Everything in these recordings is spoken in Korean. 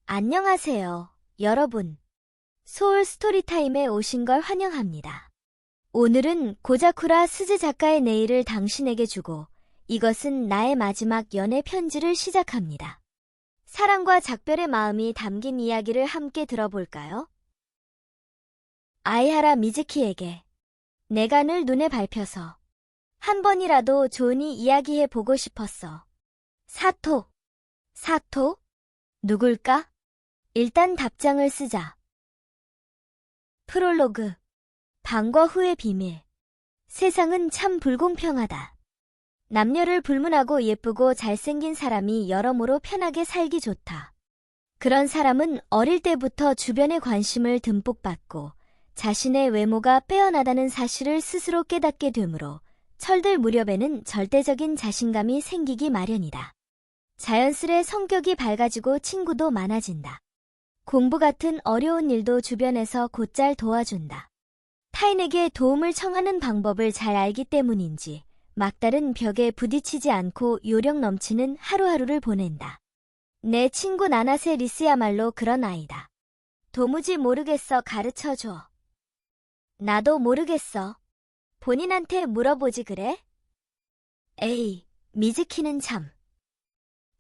안녕하세요, 여러분. 소울 스토리타임에 오신 걸 환영합니다. 오늘은 고자쿠라 스즈 작가의 내일을 당신에게 주고 이것은 나의 마지막 연애 편지를 시작합니다. 사랑과 작별의 마음이 담긴 이야기를 함께 들어볼까요? 아이하라 미즈키에게 내가 늘 눈에 밟혀서 한 번이라도 조은이 이야기해 보고 싶었어. 사토. 사토? 누굴까? 일단 답장을 쓰자. 프롤로그. 방과 후의 비밀. 세상은 참 불공평하다. 남녀를 불문하고 예쁘고 잘생긴 사람이 여러모로 편하게 살기 좋다. 그런 사람은 어릴 때부터 주변의 관심을 듬뿍 받고 자신의 외모가 빼어나다는 사실을 스스로 깨닫게 되므로 철들 무렵에는 절대적인 자신감이 생기기 마련이다. 자연스레 성격이 밝아지고 친구도 많아진다. 공부 같은 어려운 일도 주변에서 곧잘 도와준다. 타인에게 도움을 청하는 방법을 잘 알기 때문인지 막다른 벽에 부딪히지 않고 요령 넘치는 하루하루를 보낸다. 내 친구 나나세 리스야말로 그런 아이다. 도무지 모르겠어, 가르쳐줘. 나도 모르겠어. 본인한테 물어보지 그래? 에이, 미즈키는 참.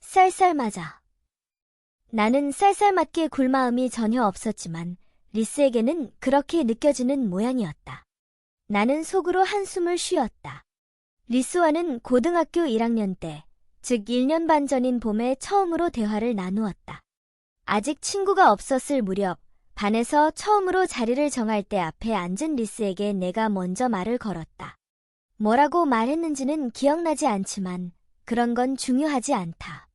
쌀쌀맞아. 나는 쌀쌀맞게 굴 마음이 전혀 없었지만 리스에게는 그렇게 느껴지는 모양이었다. 나는 속으로 한숨을 쉬었다. 리스와는 고등학교 1학년 때, 즉 1년 반 전인 봄에 처음으로 대화를 나누었다. 아직 친구가 없었을 무렵, 반에서 처음으로 자리를 정할 때 앞에 앉은 리스에게 내가 먼저 말을 걸었다. 뭐라고 말했는지는 기억나지 않지만 그런 건 중요하지 않다.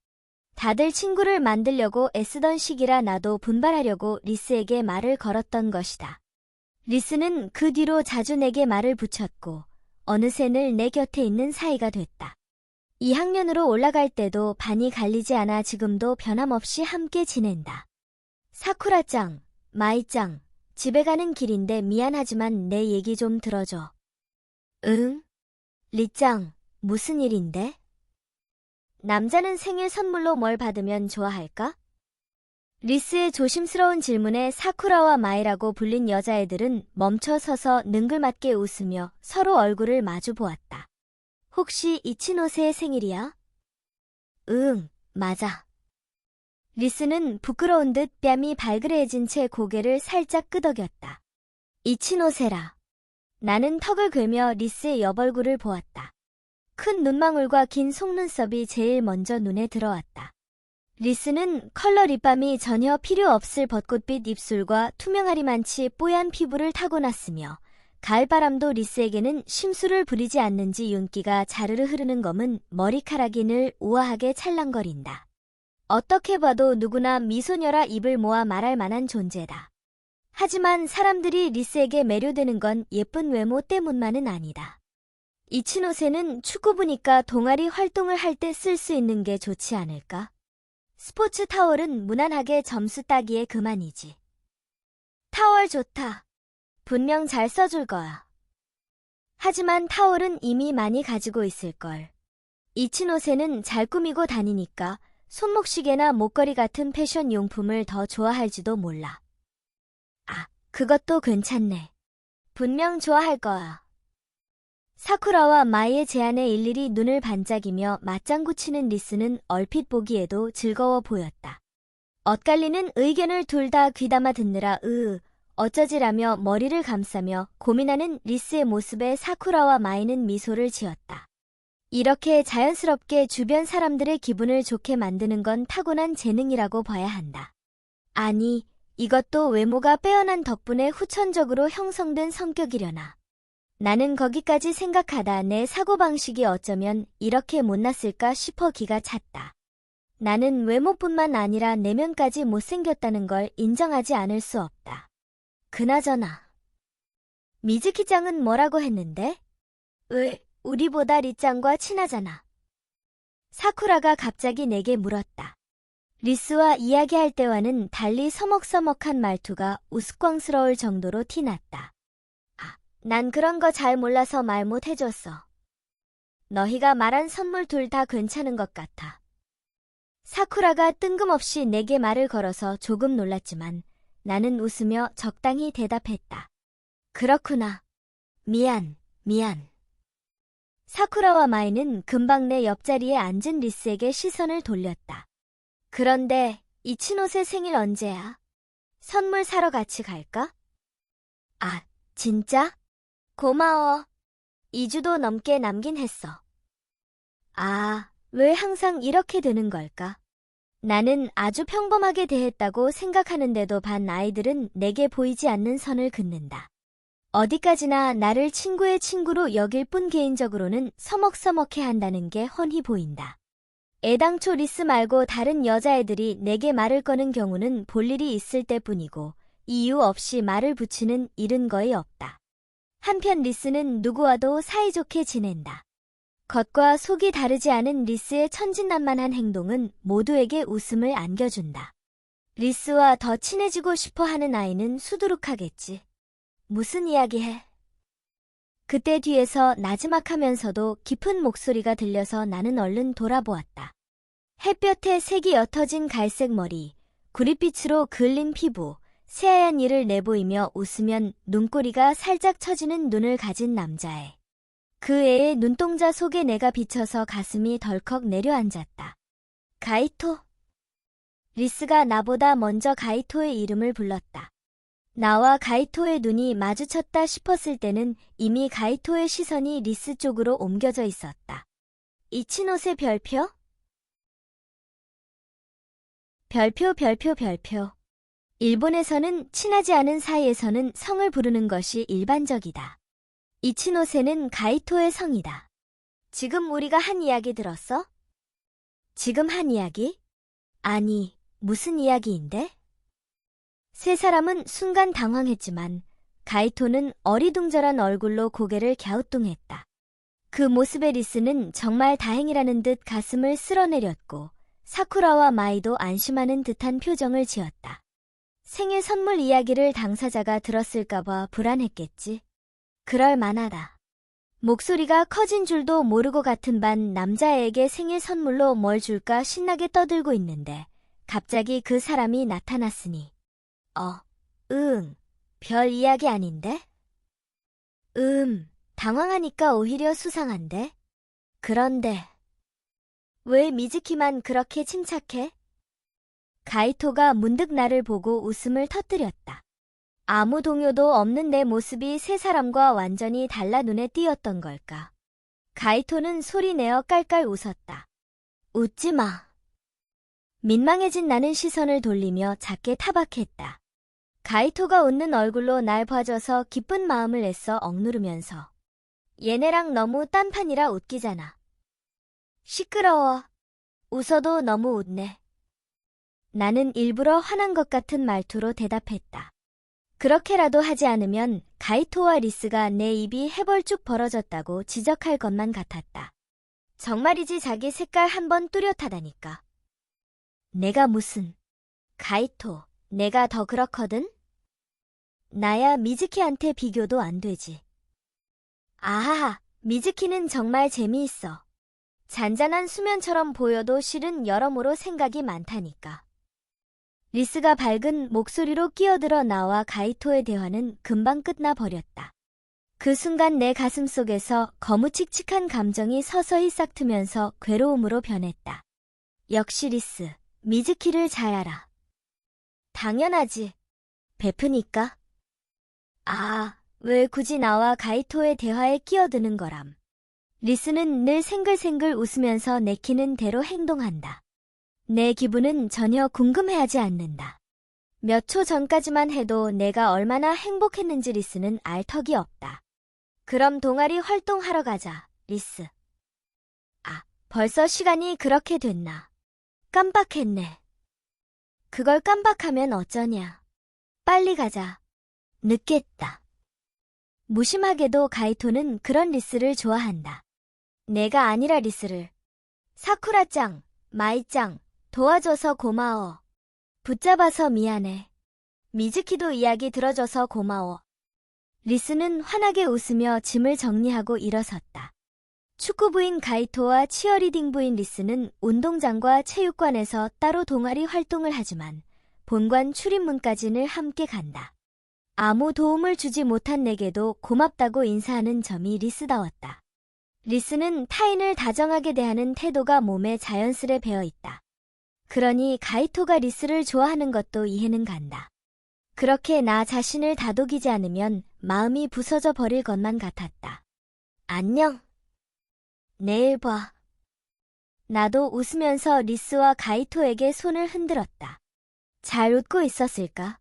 다들 친구를 만들려고 애쓰던 시기라 나도 분발하려고 리스에게 말을 걸었던 것이다. 리스는 그 뒤로 자주 내게 말을 붙였고 어느새 늘 내 곁에 있는 사이가 됐다. 2학년으로 올라갈 때도 반이 갈리지 않아 지금도 변함없이 함께 지낸다. 사쿠라짱, 마이짱, 집에 가는 길인데 미안하지만 내 얘기 좀 들어줘. 응? 리짱, 무슨 일인데? 남자는 생일 선물로 뭘 받으면 좋아할까? 리스의 조심스러운 질문에 사쿠라와 마이라고 불린 여자애들은 멈춰 서서 능글맞게 웃으며 서로 얼굴을 마주 보았다. 혹시 이치노세의 생일이야? 응, 맞아. 리스는 부끄러운 듯 뺨이 발그레해진 채 고개를 살짝 끄덕였다. 이치노세라. 나는 턱을 긁며 리스의 옆얼굴을 보았다. 큰 눈망울과 긴 속눈썹이 제일 먼저 눈에 들어왔다. 리스는 컬러 립밤이 전혀 필요 없을 벚꽃빛 입술과 투명하리만치 뽀얀 피부를 타고났으며 가을바람도 리스에게는 심술을 부리지 않는지 윤기가 자르르 흐르는 검은 머리카락이 늘 우아하게 찰랑거린다. 어떻게 봐도 누구나 미소녀라 입을 모아 말할 만한 존재다. 하지만 사람들이 리스에게 매료되는 건 예쁜 외모 때문만은 아니다. 이치노세는 축구부니까 동아리 활동을 할 때 쓸 수 있는 게 좋지 않을까? 스포츠 타월은 무난하게 점수 따기에 그만이지. 타월 좋다. 분명 잘 써줄 거야. 하지만 타월은 이미 많이 가지고 있을걸. 이치노세는 잘 꾸미고 다니니까 손목시계나 목걸이 같은 패션 용품을 더 좋아할지도 몰라. 아, 그것도 괜찮네. 분명 좋아할 거야. 사쿠라와 마이의 제안에 일일이 눈을 반짝이며 맞장구 치는 리스는 얼핏 보기에도 즐거워 보였다. 엇갈리는 의견을 둘 다 귀담아 듣느라 어쩌지라며 머리를 감싸며 고민하는 리스의 모습에 사쿠라와 마이는 미소를 지었다. 이렇게 자연스럽게 주변 사람들의 기분을 좋게 만드는 건 타고난 재능이라고 봐야 한다. 아니, 이것도 외모가 빼어난 덕분에 후천적으로 형성된 성격이려나. 나는 거기까지 생각하다 내 사고방식이 어쩌면 이렇게 못났을까 싶어 기가 찼다. 나는 외모뿐만 아니라 내면까지 못생겼다는 걸 인정하지 않을 수 없다. 그나저나 미즈키짱은 뭐라고 했는데? 우리보다 리짱과 친하잖아. 사쿠라가 갑자기 내게 물었다. 리스와 이야기할 때와는 달리 서먹서먹한 말투가 우스꽝스러울 정도로 티났다. 난 그런 거 잘 몰라서 말 못 해줬어. 너희가 말한 선물 둘 다 괜찮은 것 같아. 사쿠라가 뜬금없이 내게 말을 걸어서 조금 놀랐지만 나는 웃으며 적당히 대답했다. 그렇구나. 미안. 사쿠라와 마이는 금방 내 옆자리에 앉은 리스에게 시선을 돌렸다. 그런데 이치노세 생일 언제야? 선물 사러 같이 갈까? 아, 진짜? 고마워. 2주도 넘게 남긴 했어. 아, 왜 항상 이렇게 되는 걸까? 나는 아주 평범하게 대했다고 생각하는데도 반 아이들은 내게 보이지 않는 선을 긋는다. 어디까지나 나를 친구의 친구로 여길 뿐 개인적으로는 서먹서먹해 한다는 게 훤히 보인다. 애당초 리스 말고 다른 여자애들이 내게 말을 거는 경우는 볼 일이 있을 때뿐이고 이유 없이 말을 붙이는 일은 거의 없다. 한편 리스는 누구와도 사이좋게 지낸다. 겉과 속이 다르지 않은 리스의 천진난만한 행동은 모두에게 웃음을 안겨준다. 리스와 더 친해지고 싶어 하는 아이는 수두룩하겠지. 무슨 이야기 해? 그때 뒤에서 나지막하면서도 깊은 목소리가 들려서 나는 얼른 돌아보았다. 햇볕에 색이 옅어진 갈색 머리, 구릿빛으로 그을린 피부, 새하얀 이를 내보이며 웃으면 눈꼬리가 살짝 처지는 눈을 가진 남자애. 그 애의 눈동자 속에 내가 비쳐서 가슴이 덜컥 내려앉았다. 가이토? 리스가 나보다 먼저 가이토의 이름을 불렀다. 나와 가이토의 눈이 마주쳤다 싶었을 때는 이미 가이토의 시선이 리스 쪽으로 옮겨져 있었다. 이치노세 별표? 별표. 일본에서는 친하지 않은 사이에서는 성을 부르는 것이 일반적이다. 이치노세는 가이토의 성이다. 지금 우리가 한 이야기 들었어? 지금 한 이야기? 아니, 무슨 이야기인데? 세 사람은 순간 당황했지만 가이토는 어리둥절한 얼굴로 고개를 갸우뚱했다. 그 모습에 리스는 정말 다행이라는 듯 가슴을 쓸어내렸고 사쿠라와 마이도 안심하는 듯한 표정을 지었다. 생일 선물 이야기를 당사자가 들었을까봐 불안했겠지. 그럴 만하다. 목소리가 커진 줄도 모르고 같은 반 남자애에게 생일 선물로 뭘 줄까 신나게 떠들고 있는데 갑자기 그 사람이 나타났으니 별 이야기 아닌데? 당황하니까 오히려 수상한데? 그런데 왜 미즈키만 그렇게 침착해? 가이토가 문득 나를 보고 웃음을 터뜨렸다. 아무 동요도 없는 내 모습이 세 사람과 완전히 달라 눈에 띄었던 걸까. 가이토는 소리내어 깔깔 웃었다. 웃지 마. 민망해진 나는 시선을 돌리며 작게 타박했다. 가이토가 웃는 얼굴로 날 봐줘서 기쁜 마음을 애써 억누르면서 얘네랑 너무 딴판이라 웃기잖아. 시끄러워. 웃어도 너무 웃네. 나는 일부러 화난 것 같은 말투로 대답했다. 그렇게라도 하지 않으면 가이토와 리스가 내 입이 해벌쭉 벌어졌다고 지적할 것만 같았다. 정말이지 자기 색깔 한번 뚜렷하다니까. 내가 무슨. 가이토, 내가 더 그렇거든? 나야 미즈키한테 비교도 안 되지. 아하하, 미즈키는 정말 재미있어. 잔잔한 수면처럼 보여도 실은 여러모로 생각이 많다니까. 리스가 밝은 목소리로 끼어들어 나와 가이토의 대화는 금방 끝나버렸다. 그 순간 내 가슴 속에서 거무칙칙한 감정이 서서히 싹트면서 괴로움으로 변했다. 역시 리스, 미즈키를 잘 알아. 당연하지. 베프니까. 아, 왜 굳이 나와 가이토의 대화에 끼어드는 거람. 리스는 늘 생글생글 웃으면서 내키는 대로 행동한다. 내 기분은 전혀 궁금해하지 않는다. 몇 초 전까지만 해도 내가 얼마나 행복했는지 리스는 알 턱이 없다. 그럼 동아리 활동하러 가자, 리스. 아, 벌써 시간이 그렇게 됐나. 깜빡했네. 그걸 깜빡하면 어쩌냐. 빨리 가자. 늦겠다. 무심하게도 가이토는 그런 리스를 좋아한다. 내가 아니라 리스를. 사쿠라짱, 마이짱, 도와줘서 고마워. 붙잡아서 미안해. 미즈키도 이야기 들어줘서 고마워. 리스는 환하게 웃으며 짐을 정리하고 일어섰다. 축구부인 가이토와 치어리딩부인 리스는 운동장과 체육관에서 따로 동아리 활동을 하지만 본관 출입문까지는 함께 간다. 아무 도움을 주지 못한 내게도 고맙다고 인사하는 점이 리스다웠다. 리스는 타인을 다정하게 대하는 태도가 몸에 자연스레 배어 있다. 그러니 가이토가 리스를 좋아하는 것도 이해는 간다. 그렇게 나 자신을 다독이지 않으면 마음이 부서져 버릴 것만 같았다. 안녕. 내일 봐. 나도 웃으면서 리스와 가이토에게 손을 흔들었다. 잘 웃고 있었을까?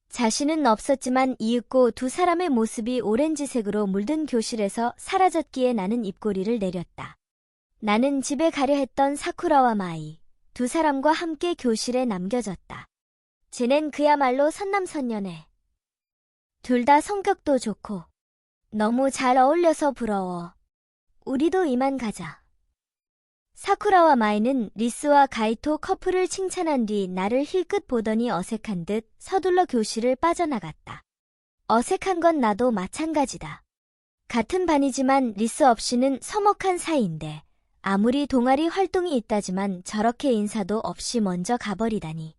자신은 없었지만 이윽고 두 사람의 모습이 오렌지색으로 물든 교실에서 사라졌기에 나는 입꼬리를 내렸다. 나는 집에 가려 했던 사쿠라와 마이, 두 사람과 함께 교실에 남겨졌다. 쟤넨 그야말로 선남선녀네. 둘 다 성격도 좋고 너무 잘 어울려서 부러워. 우리도 이만 가자. 사쿠라와 마이는 리스와 가이토 커플을 칭찬한 뒤 나를 힐끗 보더니 어색한 듯 서둘러 교실을 빠져나갔다. 어색한 건 나도 마찬가지다. 같은 반이지만 리스 없이는 서먹한 사이인데 아무리 동아리 활동이 있다지만 저렇게 인사도 없이 먼저 가버리다니.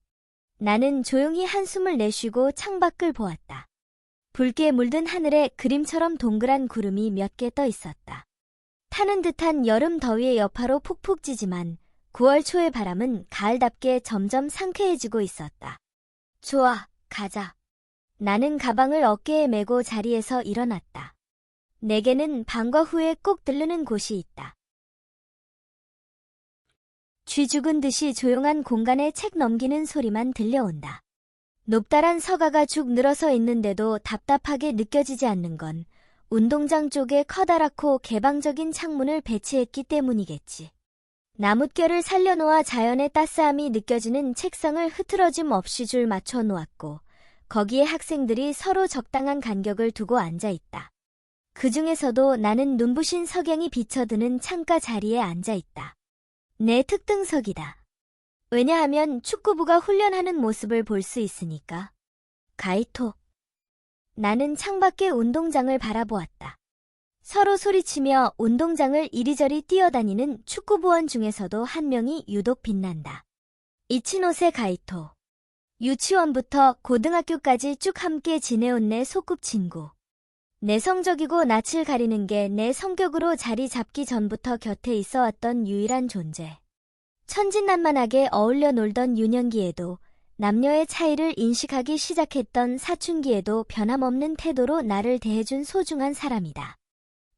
나는 조용히 한숨을 내쉬고 창밖을 보았다. 붉게 물든 하늘에 그림처럼 동그란 구름이 몇 개 떠 있었다. 타는 듯한 여름 더위의 여파로 푹푹 찌지만 9월 초의 바람은 가을답게 점점 상쾌해지고 있었다. 좋아, 가자. 나는 가방을 어깨에 메고 자리에서 일어났다. 내게는 방과 후에 꼭 들르는 곳이 있다. 쥐 죽은 듯이 조용한 공간에 책 넘기는 소리만 들려온다. 높다란 서가가 죽 늘어서 있는데도 답답하게 느껴지지 않는 건 운동장 쪽에 커다랗고 개방적인 창문을 배치했기 때문이겠지. 나뭇결을 살려놓아 자연의 따스함이 느껴지는 책상을 흐트러짐 없이 줄 맞춰 놓았고 거기에 학생들이 서로 적당한 간격을 두고 앉아있다. 그 중에서도 나는 눈부신 석양이 비쳐드는 창가 자리에 앉아있다. 내 특등석이다. 왜냐하면 축구부가 훈련하는 모습을 볼 수 있으니까. 가이토. 나는 창밖의 운동장을 바라보았다. 서로 소리치며 운동장을 이리저리 뛰어다니는 축구부원 중에서도 한 명이 유독 빛난다. 이치노세 가이토. 유치원부터 고등학교까지 쭉 함께 지내온 내 소꿉친구. 내성적이고 낯을 가리는 게 내 성격으로 자리 잡기 전부터 곁에 있어왔던 유일한 존재. 천진난만하게 어울려 놀던 유년기에도 남녀의 차이를 인식하기 시작했던 사춘기에도 변함없는 태도로 나를 대해준 소중한 사람이다.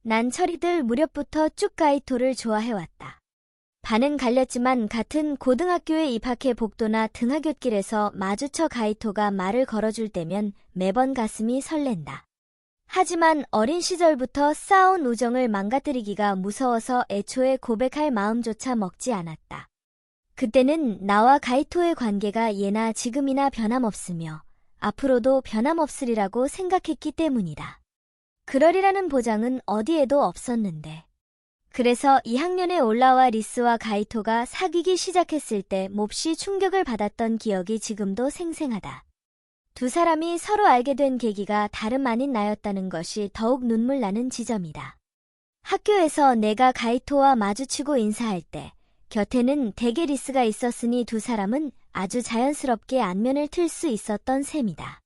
난 철이들 무렵부터 쭉 가이토를 좋아해왔다. 반은 갈렸지만 같은 고등학교에 입학해 복도나 등하굣길에서 마주쳐 가이토가 말을 걸어줄 때면 매번 가슴이 설렌다. 하지만 어린 시절부터 쌓아온 우정을 망가뜨리기가 무서워서 애초에 고백할 마음조차 먹지 않았다. 그때는 나와 가이토의 관계가 예나 지금이나 변함없으며 앞으로도 변함없으리라고 생각했기 때문이다. 그러리라는 보장은 어디에도 없었는데. 그래서 2학년에 올라와 리스와 가이토가 사귀기 시작했을 때 몹시 충격을 받았던 기억이 지금도 생생하다. 두 사람이 서로 알게 된 계기가 다름 아닌 나였다는 것이 더욱 눈물 나는 지점이다. 학교에서 내가 가이토와 마주치고 인사할 때 곁에는 대개 리스가 있었으니 두 사람은 아주 자연스럽게 안면을 틀 수 있었던 셈이다.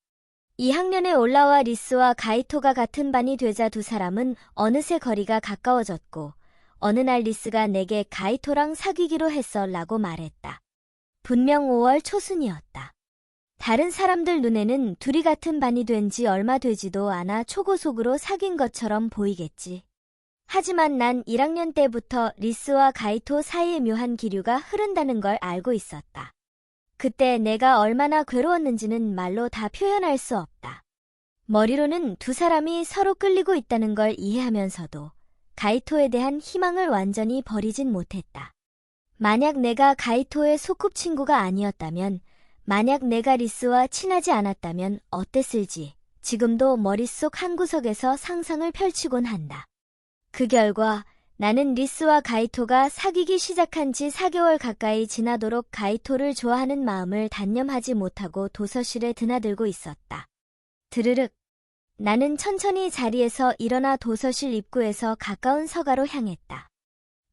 2학년에 올라와 리스와 가이토가 같은 반이 되자 두 사람은 어느새 거리가 가까워졌고 어느 날 리스가 내게 가이토랑 사귀기로 했어 라고 말했다. 분명 5월 초순이었다. 다른 사람들 눈에는 둘이 같은 반이 된 지 얼마 되지도 않아 초고속으로 사귄 것처럼 보이겠지. 하지만 난 1학년 때부터 리스와 가이토 사이에 묘한 기류가 흐른다는 걸 알고 있었다. 그때 내가 얼마나 괴로웠는지는 말로 다 표현할 수 없다. 머리로는 두 사람이 서로 끌리고 있다는 걸 이해하면서도 가이토에 대한 희망을 완전히 버리진 못했다. 만약 내가 가이토의 소꿉친구가 아니었다면, 만약 내가 리스와 친하지 않았다면 어땠을지 지금도 머릿속 한구석에서 상상을 펼치곤 한다. 그 결과 나는 리스와 가이토가 사귀기 시작한 지 4개월 가까이 지나도록 가이토를 좋아하는 마음을 단념하지 못하고 도서실에 드나들고 있었다. 드르륵. 나는 천천히 자리에서 일어나 도서실 입구에서 가까운 서가로 향했다.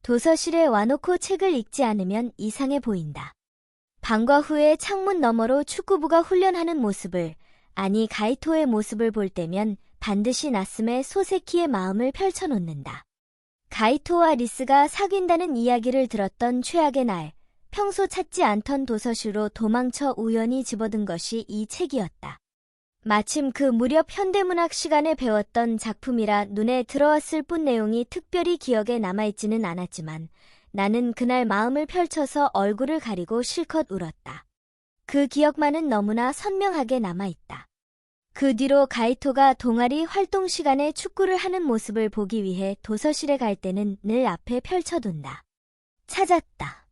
도서실에 와놓고 책을 읽지 않으면 이상해 보인다. 방과 후에 창문 너머로 축구부가 훈련하는 모습을, 아니 가이토의 모습을 볼 때면 반드시 나스메 소세키의 마음을 펼쳐놓는다. 가이토와 리스가 사귄다는 이야기를 들었던 최악의 날, 평소 찾지 않던 도서실로 도망쳐 우연히 집어든 것이 이 책이었다. 마침 그 무렵 현대문학 시간에 배웠던 작품이라 눈에 들어왔을 뿐 내용이 특별히 기억에 남아있지는 않았지만 나는 그날 마음을 펼쳐서 얼굴을 가리고 실컷 울었다. 그 기억만은 너무나 선명하게 남아있다. 그 뒤로 가이토가 동아리 활동 시간에 축구를 하는 모습을 보기 위해 도서실에 갈 때는 늘 앞에 펼쳐둔다. 찾았다.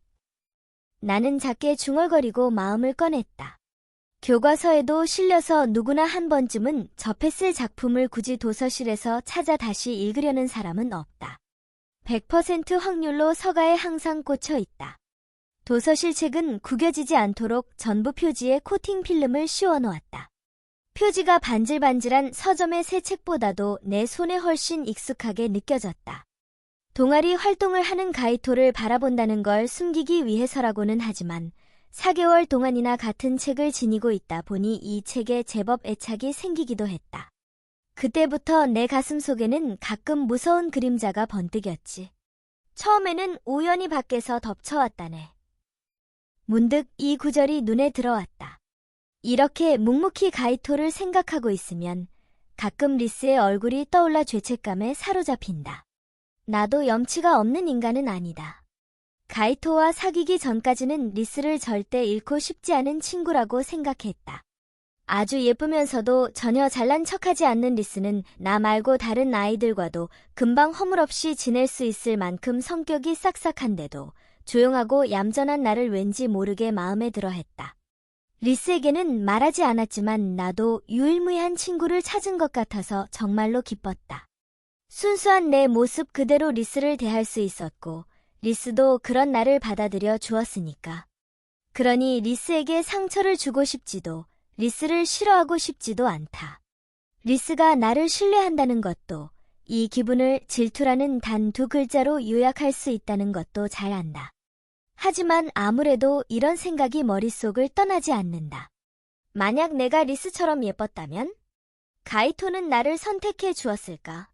나는 작게 중얼거리고 마음을 꺼냈다. 교과서에도 실려서 누구나 한 번쯤은 접했을 작품을 굳이 도서실에서 찾아 다시 읽으려는 사람은 없다. 100% 확률로 서가에 항상 꽂혀 있다. 도서실 책은 구겨지지 않도록 전부 표지에 코팅 필름을 씌워놓았다. 표지가 반질반질한 서점의 새 책보다도 내 손에 훨씬 익숙하게 느껴졌다. 동아리 활동을 하는 가이토를 바라본다는 걸 숨기기 위해서라고는 하지만 4개월 동안이나 같은 책을 지니고 있다 보니 이 책에 제법 애착이 생기기도 했다. 그때부터 내 가슴 속에는 가끔 무서운 그림자가 번뜩였지. 처음에는 우연히 밖에서 덮쳐왔다네. 문득 이 구절이 눈에 들어왔다. 이렇게 묵묵히 가이토를 생각하고 있으면 가끔 리스의 얼굴이 떠올라 죄책감에 사로잡힌다. 나도 염치가 없는 인간은 아니다. 가이토와 사귀기 전까지는 리스를 절대 잃고 싶지 않은 친구라고 생각했다. 아주 예쁘면서도 전혀 잘난 척하지 않는 리스는 나 말고 다른 아이들과도 금방 허물없이 지낼 수 있을 만큼 성격이 싹싹한데도 조용하고 얌전한 나를 왠지 모르게 마음에 들어 했다. 리스에게는 말하지 않았지만 나도 유일무이한 친구를 찾은 것 같아서 정말로 기뻤다. 순수한 내 모습 그대로 리스를 대할 수 있었고 리스도 그런 나를 받아들여 주었으니까. 그러니 리스에게 상처를 주고 싶지도 리스를 싫어하고 싶지도 않다. 리스가 나를 신뢰한다는 것도 이 기분을 질투라는 단 2글자로 요약할 수 있다는 것도 잘 안다. 하지만 아무래도 이런 생각이 머릿속을 떠나지 않는다. 만약 내가 리스처럼 예뻤다면? 가이토는 나를 선택해 주었을까?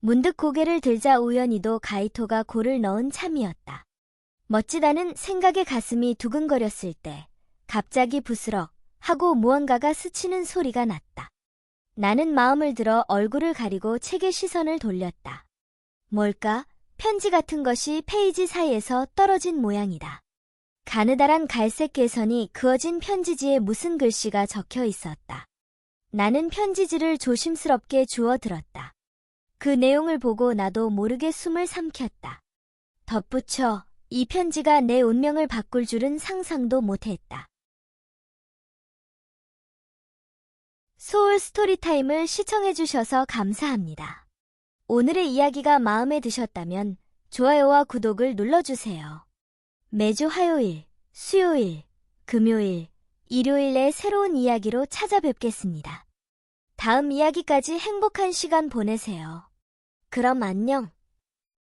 문득 고개를 들자 우연히도 가이토가 골을 넣은 참이었다. 멋지다는 생각에 가슴이 두근거렸을 때 갑자기 부스럭 하고 무언가가 스치는 소리가 났다. 나는 마음을 들어 얼굴을 가리고 책에 시선을 돌렸다. 뭘까? 편지 같은 것이 페이지 사이에서 떨어진 모양이다. 가느다란 갈색 개선이 그어진 편지지에 무슨 글씨가 적혀 있었다. 나는 편지지를 조심스럽게 주워 들었다. 그 내용을 보고 나도 모르게 숨을 삼켰다. 덧붙여 이 편지가 내 운명을 바꿀 줄은 상상도 못했다. 소울 스토리타임을 시청해주셔서 감사합니다. 오늘의 이야기가 마음에 드셨다면 좋아요와 구독을 눌러주세요. 매주 화요일, 수요일, 금요일, 일요일에 새로운 이야기로 찾아뵙겠습니다. 다음 이야기까지 행복한 시간 보내세요. 그럼 안녕.